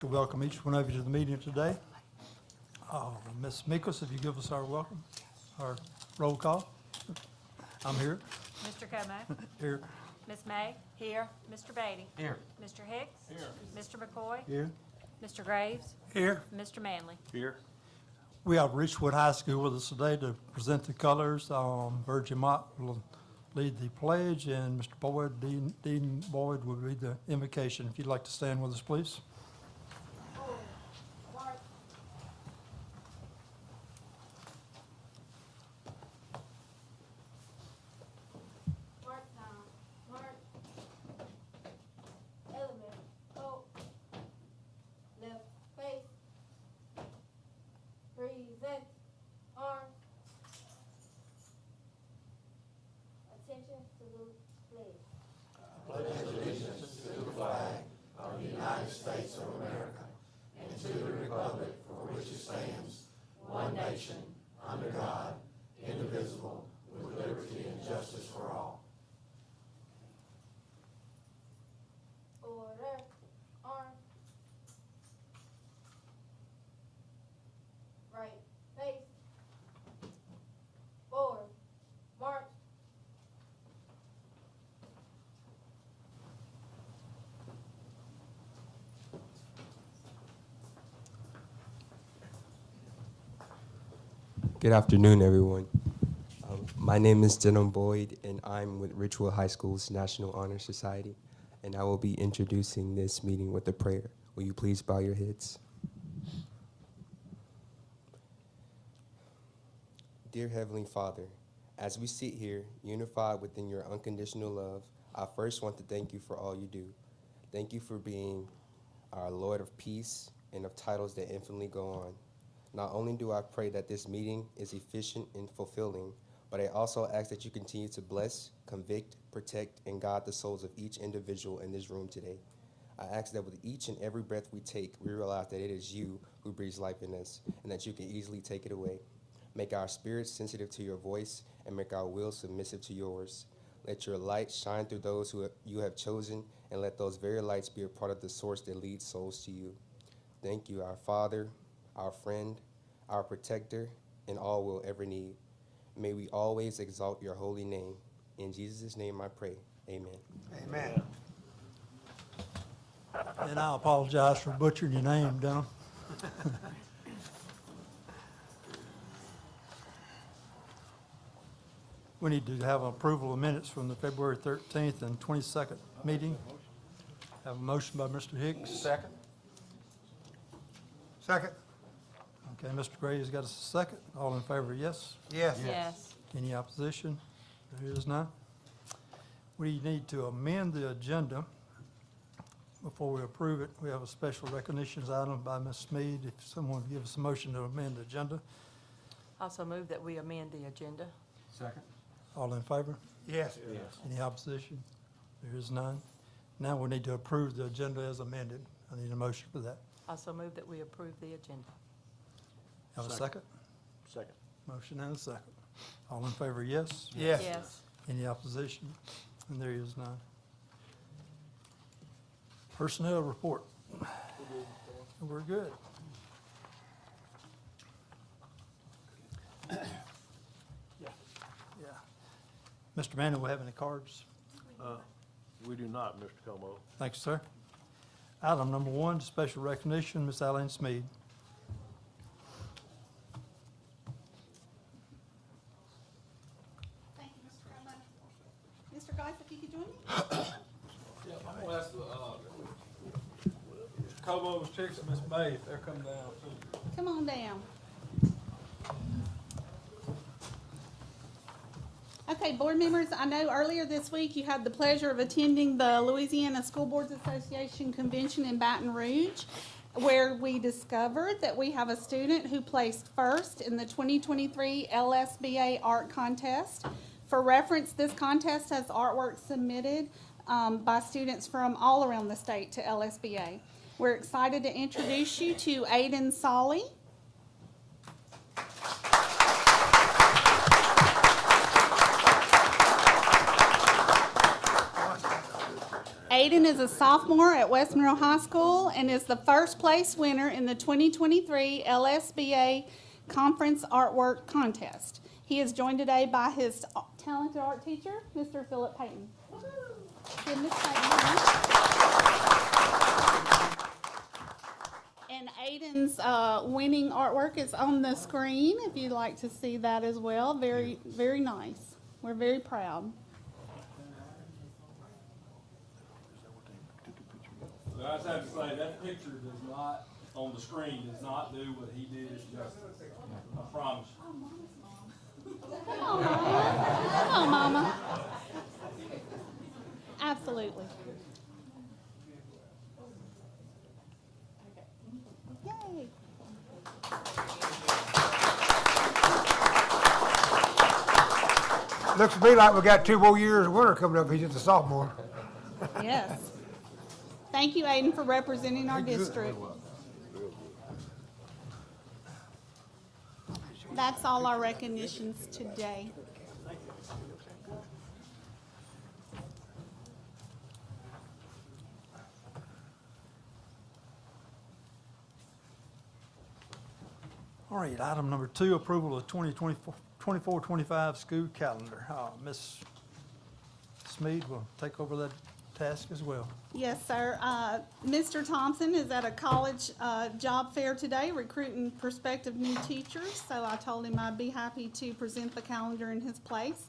To welcome each one of you to the meeting today. Ms. Mikos, if you give us our welcome, our roll call. I'm here. Mr. Como? Here. Ms. May? Here. Mr. Beatty? Here. Mr. Hicks? Here. Mr. McCoy? Here. Mr. Graves? Here. Mr. Manley? Here. We have Richwood High School with us today to present the colors. Virgin Mott will lead the pledge, and Mr. Boyd, Dean Boyd, will read the invocation. If you'd like to stand with us, please. Present arms. Attention, salute, pledge. Order, arms. Right, face. Forward, march. Good afternoon, everyone. My name is Denon Boyd, and I'm with Richwood High School's National Honor Society, and I will be introducing this meeting with a prayer. Will you please bow your heads? Dear Heavenly Father, as we sit here, unified within your unconditional love, I first want to thank you for all you do. Thank you for being our Lord of peace and of titles that infinitely go on. Not only do I pray that this meeting is efficient and fulfilling, but I also ask that you continue to bless, convict, protect, and guide the souls of each individual in this room today. I ask that with each and every breath we take, we realize that it is you who breathes life in us, and that you can easily take it away. Make our spirits sensitive to your voice, and make our will submissive to yours. Let your light shine through those who you have chosen, and let those very lights be a part of the source that leads souls to you. Thank you, our Father, our friend, our protector, and all we'll ever need. May we always exalt your holy name. In Jesus' name I pray. Amen. Amen. And I apologize for butchering your name, Denon. We need to have approval of minutes from the February 13th and 22nd meeting. Have a motion by Mr. Hicks. Second. Second. Okay, Mr. Graves got a second. All in favor, yes? Yes. Any opposition? There is none. We need to amend the agenda before we approve it. We have a special recognitions item by Ms. Smead. If someone would give us a motion to amend the agenda. Also move that we amend the agenda. Second. All in favor? Yes. Any opposition? There is none. Now we need to approve the agenda as amended. I need a motion for that. Also move that we approve the agenda. Have a second? Second. Motion and a second. All in favor, yes? Yes. Any opposition? And there is none. Personnel report. We're good. Yeah. Mr. Manning, will have any cards? We do not, Mr. Como. Thank you, sir. Item number 1, special recognition, Ms. Eileen Smead. Thank you, Mr. Como. Mr. Geis, if you could join me. Yeah, I'm gonna ask Mr. Como, Ms. Hicks, and Ms. May if they're coming down too. Come on down. Okay, board members, I know earlier this week you had the pleasure of attending the Louisiana School Boards Association Convention in Baton Rouge, where we discovered that we have a student who placed first in the 2023 LSBA Art Contest. For reference, this contest has artwork submitted by students from all around the state to LSBA. We're excited to introduce you to Aiden Solly. Aiden is a sophomore at West Monroe High School and is the first place winner in the 2023 LSBA Conference Artwork Contest. He is joined today by his talented art teacher, Mr. Philip Payton. Give Miss Payton a hand. And Aiden's winning artwork is on the screen if you'd like to see that as well. Very, very nice. We're very proud. So I just have to say, that picture does not, on the screen, does not do what he did justice. I promise you. Come on, Mama. Come on, Mama. Absolutely. Yay. Looks to me like we got 2 more years of winter coming up. He's just a sophomore. Yes. Thank you, Aiden, for representing our district. That's all our recognitions today. All right, item number 2, approval of 24-25 school calendar. Ms. Smead will take over that task as well. Yes, sir. Mr. Thompson is at a college job fair today recruiting prospective new teachers, so I told him I'd be happy to present the calendar in his place.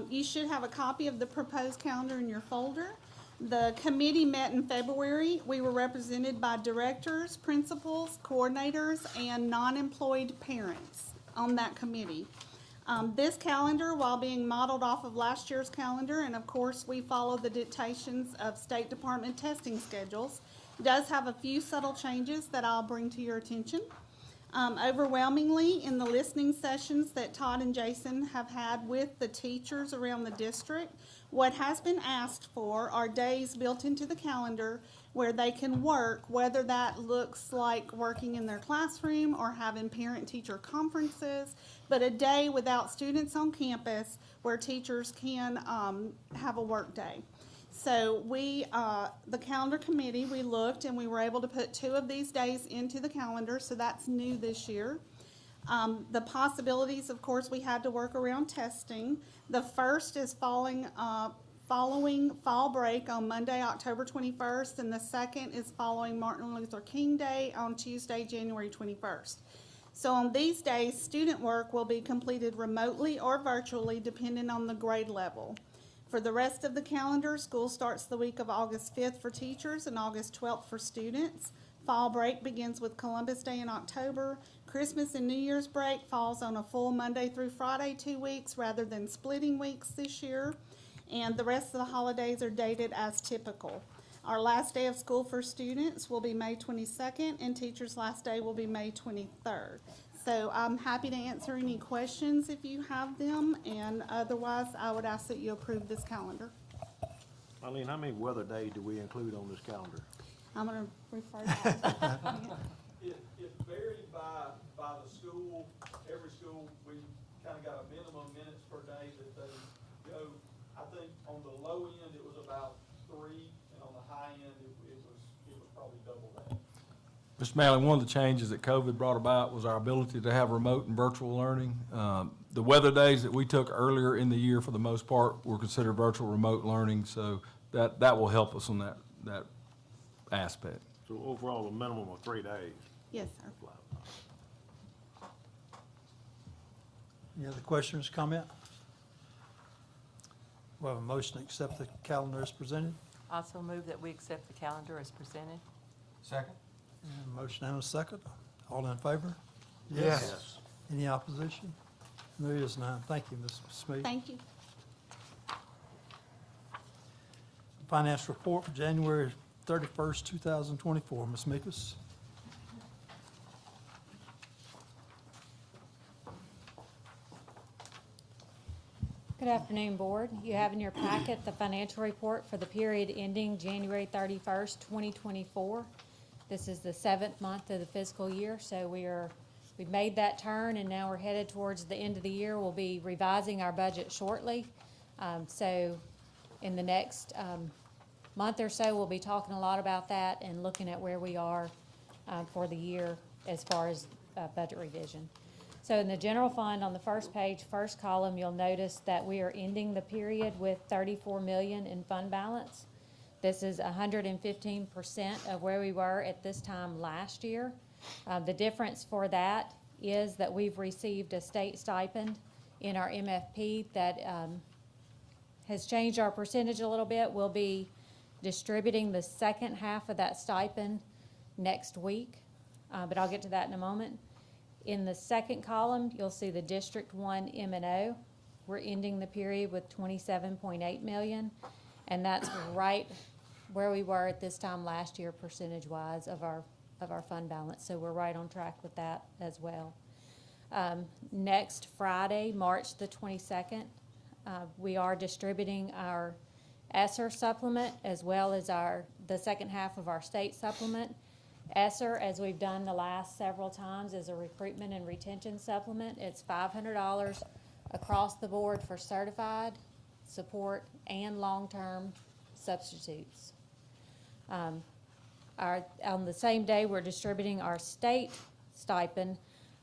You should have a copy of the proposed calendar in your folder. The committee met in February. We were represented by directors, principals, coordinators, and non-employed parents on that committee. This calendar, while being modeled off of last year's calendar, and of course we follow the dictations of State Department testing schedules, does have a few subtle changes that I'll bring to your attention. Overwhelmingly, in the listening sessions that Todd and Jason have had with the teachers around the district, what has been asked for are days built into the calendar where they can work, whether that looks like working in their classroom or having parent-teacher conferences, but a day without students on campus where teachers can have a work day. So we, the calendar committee, we looked and we were able to put 2 of these days into the calendar, so that's new this year. The possibilities, of course, we had to work around testing. The first is following fall break on Monday, October 21st, and the second is following Martin Luther King Day on Tuesday, January 21st. So on these days, student work will be completed remotely or virtually, depending on the grade level. For the rest of the calendar, school starts the week of August 5th for teachers and August 12th for students. Fall break begins with Columbus Day in October. Christmas and New Year's break falls on a full Monday through Friday, 2 weeks, rather than splitting weeks this year. And the rest of the holidays are dated as typical. Our last day of school for students will be May 22nd, and teachers' last day will be May 23rd. So I'm happy to answer any questions if you have them, and otherwise, I would ask that you approve this calendar. Eileen, how many weather days do we include on this calendar? I'm gonna refer that. It varied by the school. Every school, we kind of got a minimum minutes per day that they go. I think on the low end, it was about 3, and on the high end, it was probably double that. Mr. Malley, one of the changes that COVID brought about was our ability to have remote and virtual learning. The weather days that we took earlier in the year, for the most part, were considered virtual remote learning, so that will help us on that aspect. So overall, a minimum of 3 days. Yes, sir. Any other questions, comment? We have a motion to accept the calendar as presented. Also move that we accept the calendar as presented. Second? And a motion and a second. All in favor? Yes. Any opposition? There is none. Thank you, Ms. Smead. Thank you. Finance report for January 31st, 2024. Ms. Meekus. Good afternoon, Board. You have in your packet the financial report for the period ending January 31st, 2024. This is the 7th month of the fiscal year, so we've made that turn, and now we're headed towards the end of the year. We'll be revising our budget shortly. So in the next month or so, we'll be talking a lot about that and looking at where we are for the year as far as budget revision. So in the general fund, on the first page, first column, you'll notice that we are ending the period with 34 million in fund balance. This is 115% of where we were at this time last year. The difference for that is that we've received a state stipend in our MFP that has changed our percentage a little bit. We'll be distributing the second half of that stipend next week, but I'll get to that in a moment. In the second column, you'll see the District 1 M&O. We're ending the period with 27.8 million, and that's right where we were at this time last year percentage-wise of our fund balance, so we're right on track with that as well. Next Friday, March the 22nd, we are distributing our ESSER supplement as well as the second half of our state supplement. ESSER, as we've done the last several times, is a recruitment and retention supplement. It's $500 across the board for certified, support, and long-term substitutes. On the same day, we're distributing our state stipend.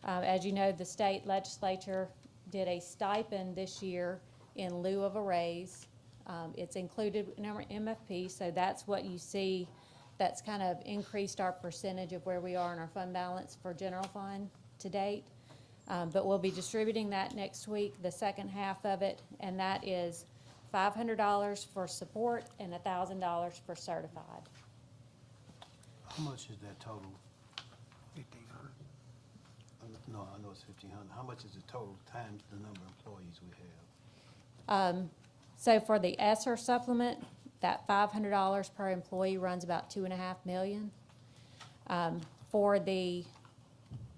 As you know, the state legislature did a stipend this year in lieu of a raise. It's included in our MFP, so that's what you see. That's kind of increased our percentage of where we are in our fund balance for general fund to date. But we'll be distributing that next week, the second half of it, and that is $500 for support and $1,000 for certified. How much is that total? 1,500. No, I know it's 1,500. How much is the total times the number of employees we have? So for the ESSER supplement, that $500 per employee runs about $2.5 million. For the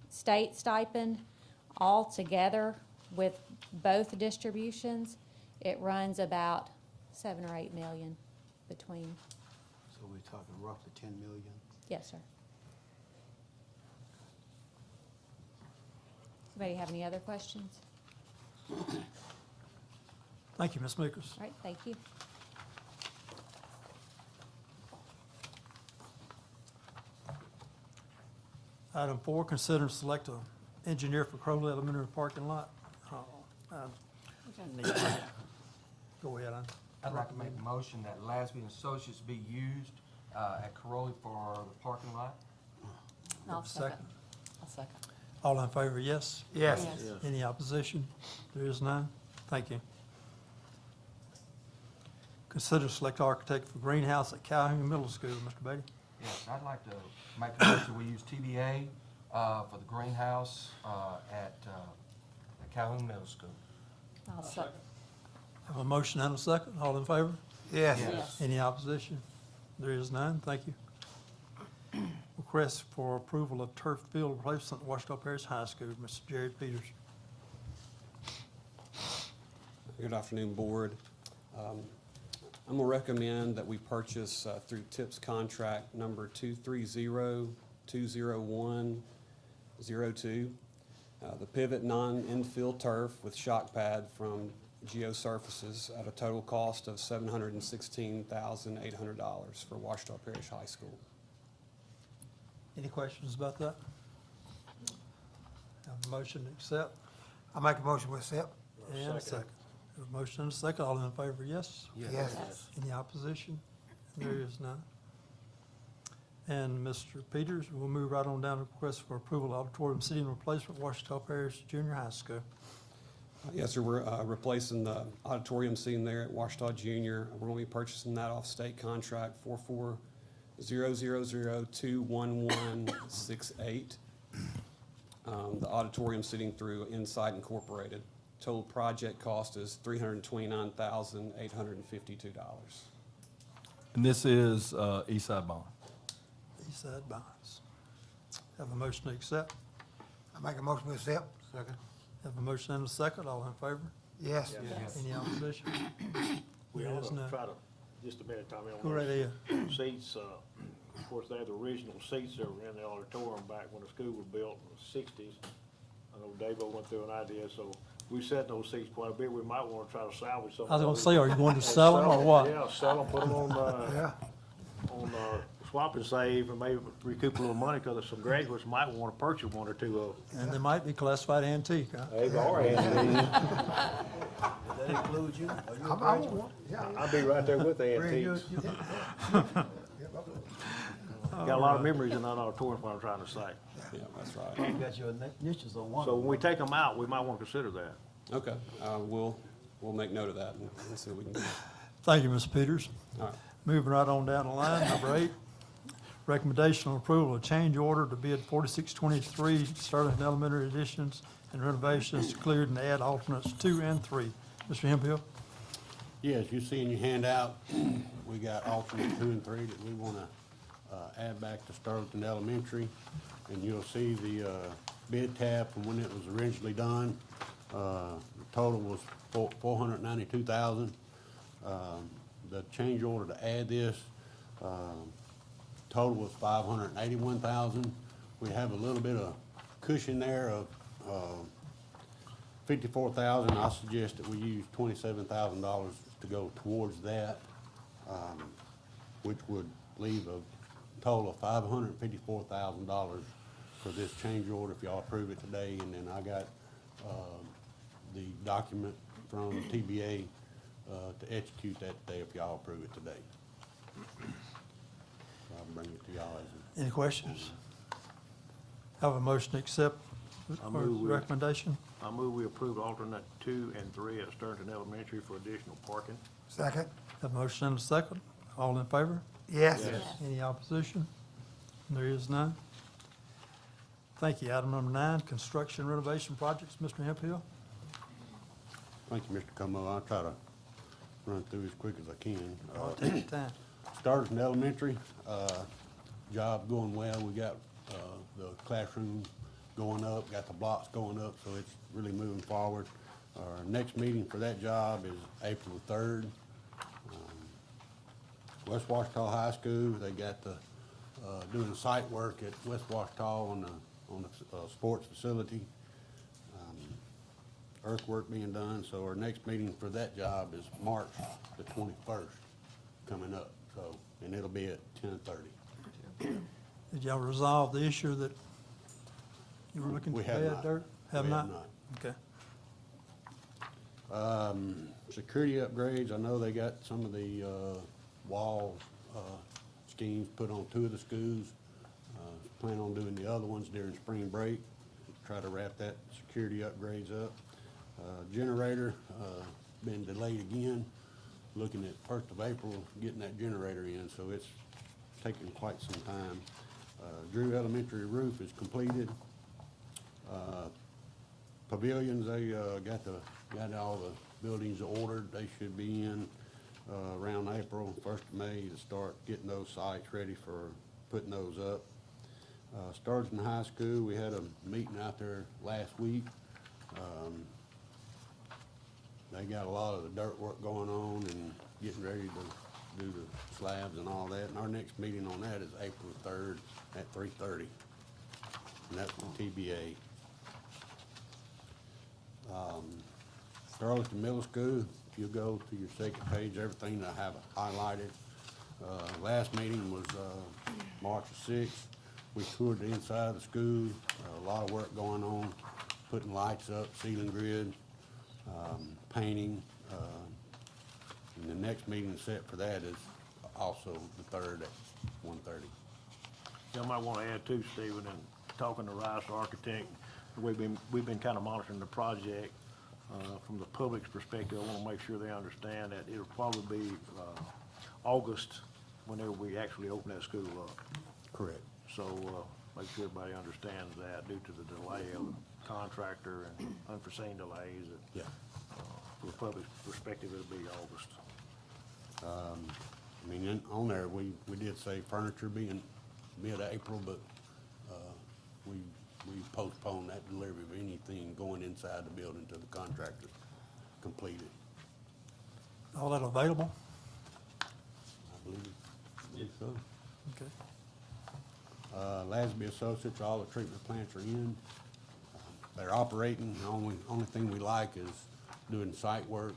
state stipend, altogether with both distributions, it runs about 7 or 8 million between. So we're talking roughly 10 million? Yes, sir. Anybody have any other questions? Thank you, Ms. Meekers. All right, thank you. Item 4, consider and select an engineer for Crowley Elementary parking lot. Go ahead, Ann. I'd like to make a motion that Lasby and Associates be used at Caroli for the parking lot. I'll Second. second. I'll second. All in favor, yes? Yes. Yes. Any opposition? There is none. Thank you. Consider select architect for greenhouse at Calhoun Middle School. Mr. Beatty? Yes, I'd like to make a motion, we use TBA for the greenhouse at Calhoun Middle School. I'll second. Have a motion and a second. All in favor? Yes. Yes. Any opposition? There is none. Thank you. Request for approval of turf field replacement at Ouachita Parish High School. Mr. Jared Peters. Good afternoon, Board. I'm going to recommend that we purchase through TIPS contract number 230-201-02, the pivot non-infill turf with shock pad from Geosurfaces at a total cost of $716,800 for Ouachita Parish High School. Any questions about that? Have a motion to accept I make a motion with accept. and a second. Have a motion and a second. All in favor, yes? Yes. Yes. Any opposition? There is none. And Mr. Peters, we'll move right on down to request for approval of auditorium seating replacement, Ouachita Parish Junior High School. Yes, sir, we're replacing the auditorium seating there at Ouachita Junior. We're going to be purchasing that off state contract 4400021168. The auditorium seating through Insight Incorporated. Total project cost is $329,852. And this is Eastside Bond. Eastside Bonds. Have a motion to accept. I make a motion with accept. Second. Have a motion and a second. All in favor? Yes. Yes. Any opposition? We There ought is to none. try to, just a minute, Tommy, Go on right ahead. those seats, of course, they had the original seats that were in the auditorium back when the school was built in the 60s. I know Davo went through an idea, so we sat those seats quite a bit, we might wanna try to salvage some of I was gonna those. say, are you going to And sell them or what? Yeah, sell them, put them on, Yeah. swap and save, and maybe recoup a little money, cause some graduates might wanna purchase one or two of them. And they might be classified antique, huh? They've already, That includes you? Are you a I graduate? want, yeah. I'll be right there with the Brand, you- antiques. you- Got a lot of memories in that auditorium, what I'm trying to say. Yeah, that's right. You got your initials on one. So when we take them out, we might wanna consider that. Okay, we'll make note of that and see what we can do. Thank you, Ms. Peters. All right. Moving right on down the line, number 8, recommendation on approval of change order to bid 4623 Sterling Elementary additions and renovations to clear and add alternates 2 and 3. Mr. Hemphill? Yes, you see in your handout, we got alternate 2 and 3 that we want to add back to Sterling Elementary. And you'll see the bid tab from when it was originally done. The total was $492,000. The change order to add this, total was $581,000. We have a little bit of cushion there of $54,000. I suggest that we use $27,000 to go towards that, which would leave a total of $554,000 for this change order if y'all approve it today. And then I got the document from TBA to execute that today if y'all approve it today. I'll bring it to y'all as Any questions? Have a motion to accept the I move we- recommendation? I move we approve alternate 2 and 3 at Sturrington Elementary for additional parking. Second, Have a motion and a second. All in favor? yes. Any opposition? There is none. Thank you. Item number 9, construction renovation projects. Mr. Hemphill? Thank you, Mr. Como. I'll try to run through as quick as I can. I'll take your time. Started in elementary, job going well. We got the classroom going up, got the blocks going up, so it's really moving forward. Our next meeting for that job is April the 3rd. West Ouachita High School, they got the, doing site work at West Ouachita on the sports facility. Earthwork being done, so our next meeting for that job is March the 21st coming up, so, and it'll be at 10:30. Did y'all resolve the issue that you were looking We to have add not. dirt? Have We not? have Okay. Security upgrades, I know they got some of the wall schemes put on 2 of the schools. Plan on doing the other ones during spring break, try to wrap that security upgrades up. Generator, been delayed again, looking at 1st of April, getting that generator in, so it's taking quite some time. Drew Elementary roof is completed. Pavilions, they got all the buildings ordered. They should be in around April, 1st of May to start getting those sites ready for putting those up. Sturgeon High School, we had a meeting out there last week. They got a lot of the dirt work going on and getting ready to do the slabs and all that. And our next meeting on that is April 3rd at 3:30. And that's from TBA. Sterling Middle School, if you go to your second page, everything that I have highlighted. Last meeting was March the 6th. We toured the inside of the school, a lot of work going on, putting lights up, ceiling grid, painting. And the next meeting set for that is also the 3rd at 1:30. You might want to add too, Stephen, and talking to Rice Architect, we've been kind of monitoring the project from the public's perspective. I want to make sure they understand that it'll probably be August whenever we actually open that school up. Correct. So make sure everybody understands that due to the delay of the contractor and unforeseen delays. Yeah. From the public's perspective, it'll be August. I mean, on there, we did say furniture being mid-April, but we postponed that delivery of anything going inside the building till the contractor's completed. All that available? I believe so. Okay. Lasby Associates, all the treatment plants are in. they're operating. The only thing we like is doing site work,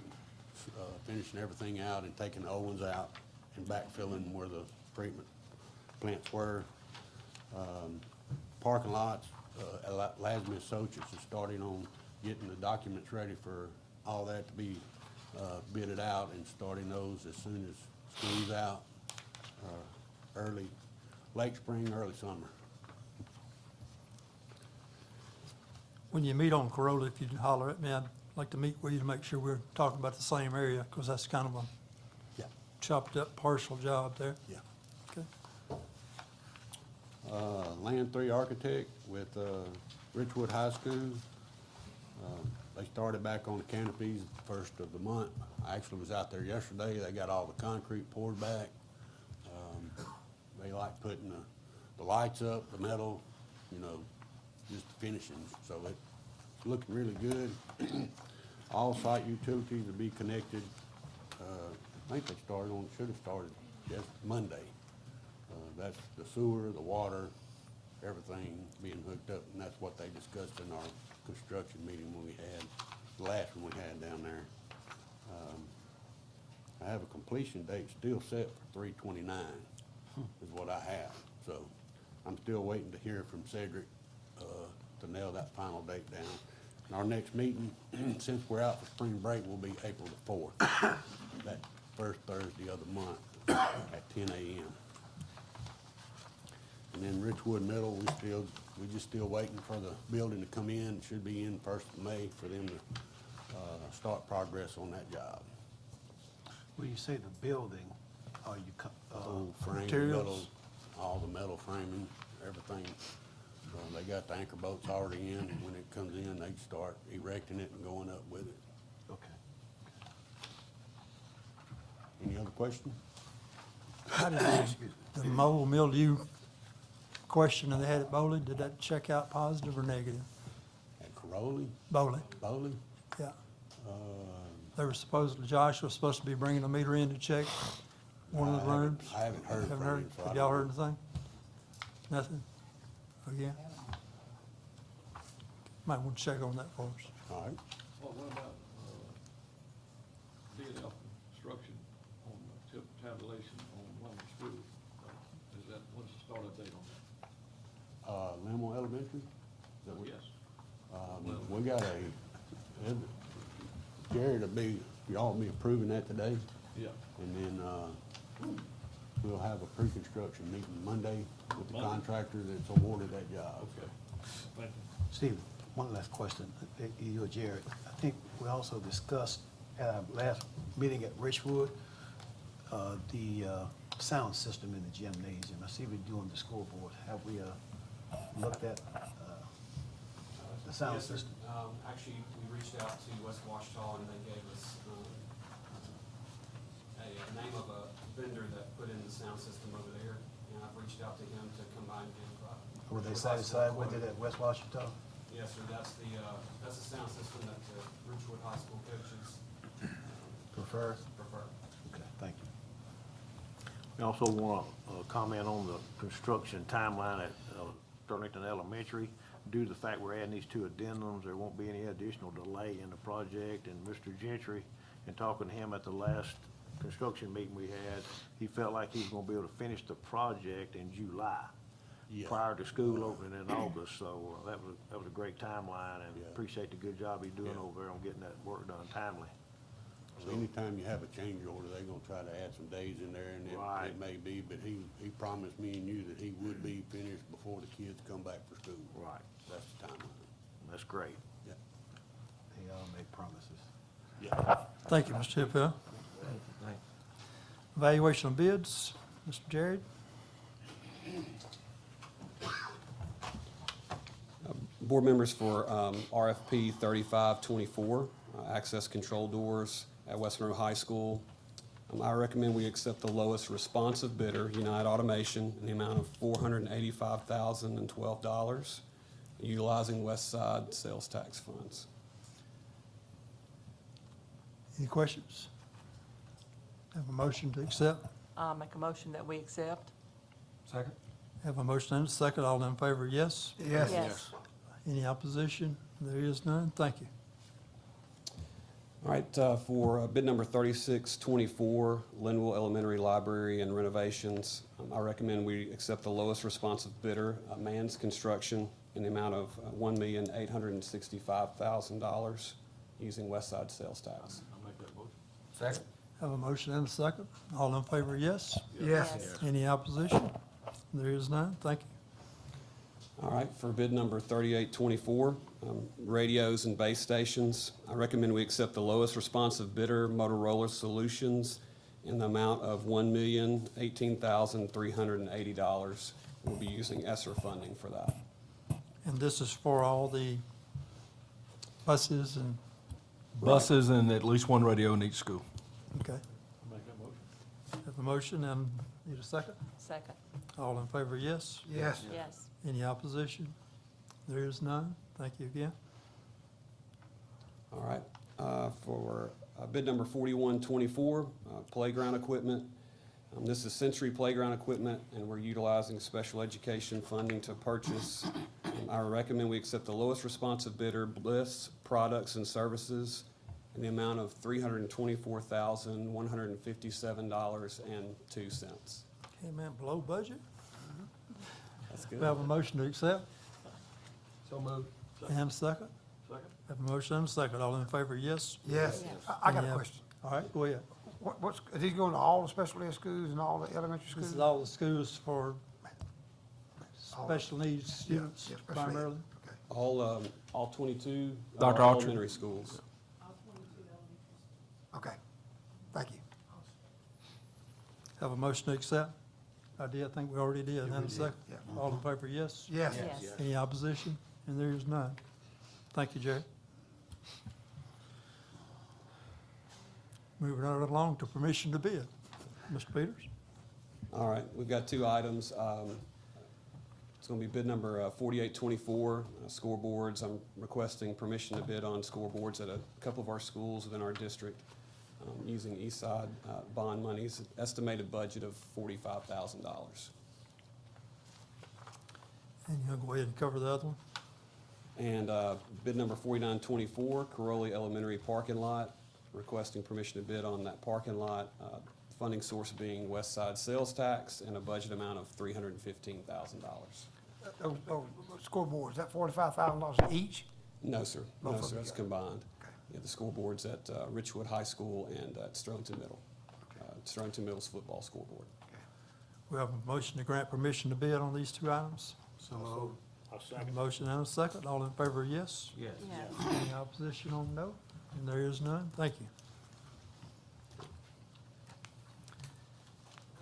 finishing everything out and taking the old ones out and backfilling where the treatment plants were. Parking lots, Lasme Associates is starting on getting the documents ready for all that to be bidded out and starting those as soon as school's out, late spring, early summer. When you meet on Corolla, if you'd holler at me, I'd like to meet with you to make sure we're talking about the same area, because that's kind of a Yeah. chopped up partial job there. Yeah. Okay. Land 3 architect with Richwood High School. They started back on the canopies the first of the month. I actually was out there yesterday. They got all the concrete poured back. They like putting the lights up, the metal, you know, just the finishings. So it's looking really good. All site utilities will be connected. I think they should have started just Monday. That's the sewer, the water, everything being hooked up, and that's what they discussed in our construction meeting when we had, the last one we had down there. I have a completion date still set for 3/29 is what I have. So I'm still waiting to hear from Cedric to nail that final date down. And our next meeting, since we're out for spring break, will be April the 4th, that first Thursday of the month at 10 a.m. And then Richwood Middle, we just still waiting for the building to come in. Should be in 1st of May for them to start progress on that job. When you say the building, are you, Frame, Materials. metal, all the metal framing, everything. They got the anchor bolts already in, and when it comes in, they start erecting it and going up with it. okay. Any other questions? How did the mold mildew question that they had at Bowley, did that check out positive or negative? At Caroli, Bowley, Bowley, yeah. They were Josh was supposed to be bringing a meter in to check one of the rooms. I haven't heard Haven't from heard? him, so I Have don't y'all know. heard anything? Nothing? Again? Might want to check on that for us. All right. Well, what about, D&L construction on tip tabulation on London School? What's the startup date on that? Lemon Elementary? Is that what- Yes. We got Jared y'all will be approving that today, Yeah. and then, we'll have a pre-construction meeting Monday with the Monday? contractor that's awarded that job. Okay. Thank you. Steve, one last question, you or Jared. I think we also discussed at our last meeting at Richwood, the sound system in the gymnasium. I see we're doing the scoreboard. Have we looked at the sound Yes, sir. system? Actually, we reached out to West Ouachita and they gave us a name of a vendor that put in the sound system over there. And I've reached out to him to combine him. Were they satisfied with it at West Ouachita? Yes, sir. That's the sound system that the Ridgewood High School coaches Prefer? prefer. Okay, thank you. We also want to comment on the construction timeline at Sterlington Elementary. Due to the fact we're adding these two addendums, there won't be any additional delay in the project. And Mr. Gentry, in talking to him at the last construction meeting we had, he felt like he was going to be able to finish the project in July, prior to school opening in August. So that was a great timeline, and appreciate the good job he's doing over there on getting that work done timely. So anytime you have a change order, they're gonna try to add some days in there, and Right. it may be, but he promised me and you that he would be finished before the kids come back for school. Right. That's the timeline. That's great. Yeah. They all make promises. Yeah. Thank you, Mr. Hippill. Evaluation of bids, Mr. Jared? Board members, for RFP 3524, access control doors at West Monroe High School, I recommend we accept the lowest responsive bidder, United Automation, in the amount of $485,012, utilizing West Side sales tax funds. Any questions? Have a motion to accept? I'll make a motion that we accept. Second? Have a motion and a second. All in favor, yes? Yes. Yes. Any opposition? There is none. Thank you. All right, for bid number 3624, Linville Elementary Library and renovations, I recommend we accept the lowest responsive bidder, Mann's Construction, in the amount of $1,865,000 using West Side sales tax. I'll make that motion. Second. Have a motion and a second. All in favor, yes? Yes. Any opposition? There is none. Thank you. All right, for bid number 3824, radios and base stations, I recommend we accept the lowest responsive bidder, Motorola Solutions, in the amount of $1,018,380. We'll be using ESSER funding for that. And this is for all the buses and, Buses and at least one radio in each school. okay. I'll make that motion. Have a motion and need a second? Second. All in favor, yes? Yes. Yes. Any opposition? There is none. Thank you again. All right, for bid number 4124, playground equipment. This is Century Playground Equipment, and we're utilizing special education funding to purchase. I recommend we accept the lowest responsive bidder, Bliss Products and Services, in the amount of $324,157.02. Okay, man, below budget? That's We good. have a motion to accept So moved. and a second. Second? Have a motion and a second. All in favor, yes? Yes. Yes. I got Any a op- question. All right, go ahead. What's, is he going to all the special ed schools and all the elementary This schools? is all the schools for special needs students yeah, special ed. primarily. Okay. All 22 Dr. Archer. elementary schools. Okay. Thank you. Have a motion to accept? I think we already did. And a second. Yeah. All in favor, yes? Yes. Yes. Any opposition? And there is none. Thank you, Jerry. Moving right along to permission to bid. Mr. Peters? All right, we've got two items. It's going to be bid number 4824, scoreboards. I'm requesting permission to bid on scoreboards at a couple of our schools within our district using Eastside bond monies, estimated budget of $45,000. And you'll go ahead and cover the other one? And bid number 4924, Caroli Elementary parking lot, requesting permission to bid on that parking lot, funding source being West Side sales tax, and a budget amount of $315,000. Those scoreboards, is that $45,000 each? No, sir. Both No, of sir, them it's together. combined. Yeah, the scoreboards at Richwood High School and at Stonington Middle. Stonington Middle's football scoreboard. We have a motion to grant permission to bid on these two items. So moved. I'll A second. motion and a second. All in favor, yes? Yes. Yes. Any opposition on no? And there is none. Thank you.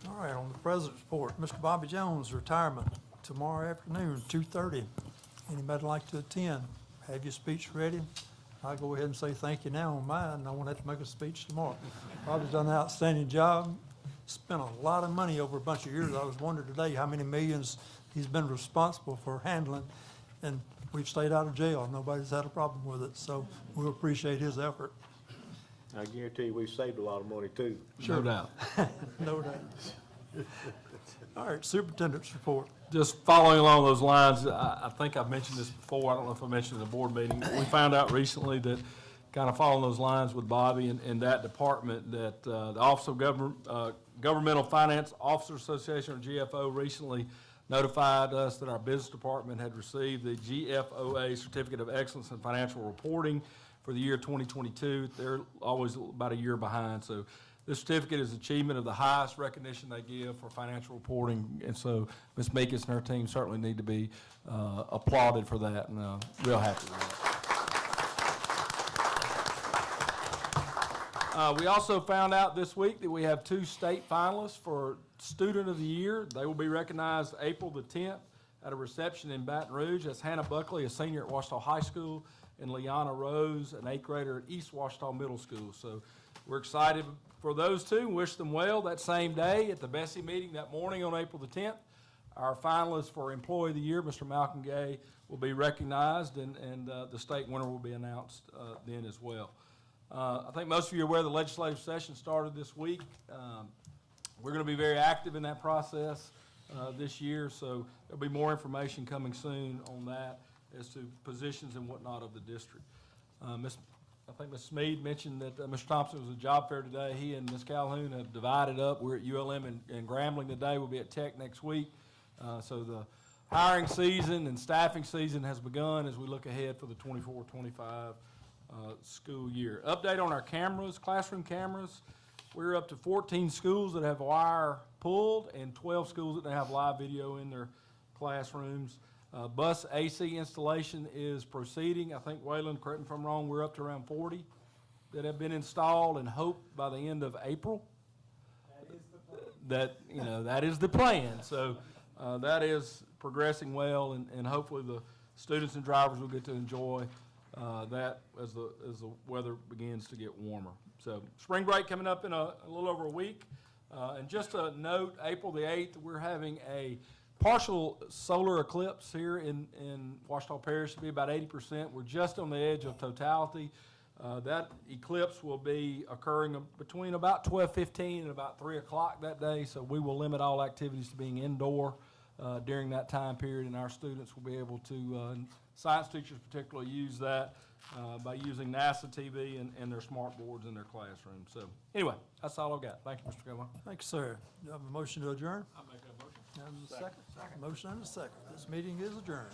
All right, on the President's report, Mr. Bobby Jones, retirement tomorrow afternoon, 2:30. Anybody like to attend? Have your speech ready? I'll go ahead and say thank you now on mine, and I won't have to make a speech tomorrow. Bobby's done an outstanding job, spent a lot of money over a bunch of years. I was wondering today how many millions he's been responsible for handling, and we've stayed out of jail. Nobody's had a problem with it, so we appreciate his effort. I guarantee you, we've saved a lot of money too. No doubt. No doubt. All right, superintendent's report. Just following along those lines, I think I've mentioned this before, I don't know if I mentioned it in the board meeting. We found out recently that, kind of following those lines with Bobby and that department, that the Office of Governmental Finance Officer Association, or GFO, recently notified us that our business department had received the GFOA Certificate of Excellence in Financial Reporting for the year 2022. They're always about a year behind, so this certificate is achievement of the highest recognition they give for financial reporting, and so Ms. Meekis and her team certainly need to be applauded for that, and real happy with that. We also found out this week that we have 2 state finalists for Student of the Year. They will be recognized April the 10th at a reception in Baton Rouge. That's Hannah Buckley, a senior at Ouachita High School, and Liana Rose, an 8th grader at East Ouachita Middle School. So we're excited for those two and wish them well. That same day at the Bessie meeting that morning on April the 10th, our finalist for Employee of the Year, Mr. Malcolm Gay, will be recognized, and the state winner will be announced then as well. I think most of you are aware the legislative session started this week. We're going to be very active in that process this year, so there'll be more information coming soon on that. as to positions and whatnot of the district. I think Ms. Smead mentioned that Mr. Thompson was at a job fair today. He and Ms. Calhoun have divided up. We're at ULM and Grambling today. We'll be at Tech next week. So the hiring season and staffing season has begun as we look ahead for the 24-25 school year. Update on our cameras, classroom cameras. We're up to 14 schools that have wire pulled and 12 schools that have live video in their classrooms. Bus AC installation is proceeding. I think, Waylon, correct me if I'm wrong, we're up to around 40 that have been installed and hope by the end of April. That is the plan. So that is progressing well, and hopefully the students and drivers will get to enjoy that as the weather begins to get warmer. So spring break coming up in a little over a week. And just a note, April the 8th, we're having a partial solar eclipse here in Ouachita Parish. It'll be about 80%. We're just on the edge of totality. That eclipse will be occurring between about 12:15 and about 3 o'clock that day, so we will limit all activities to being indoor during that time period, and our students will be able to, science teachers particularly, use that by using NASA TV and their smart boards in their classroom. So anyway, that's all I've got. Thank you, Mr. Gilmore. Thank you, sir. You have a motion to adjourn? I'll make that motion. Motion and a second. Motion and a second. This meeting is adjourned.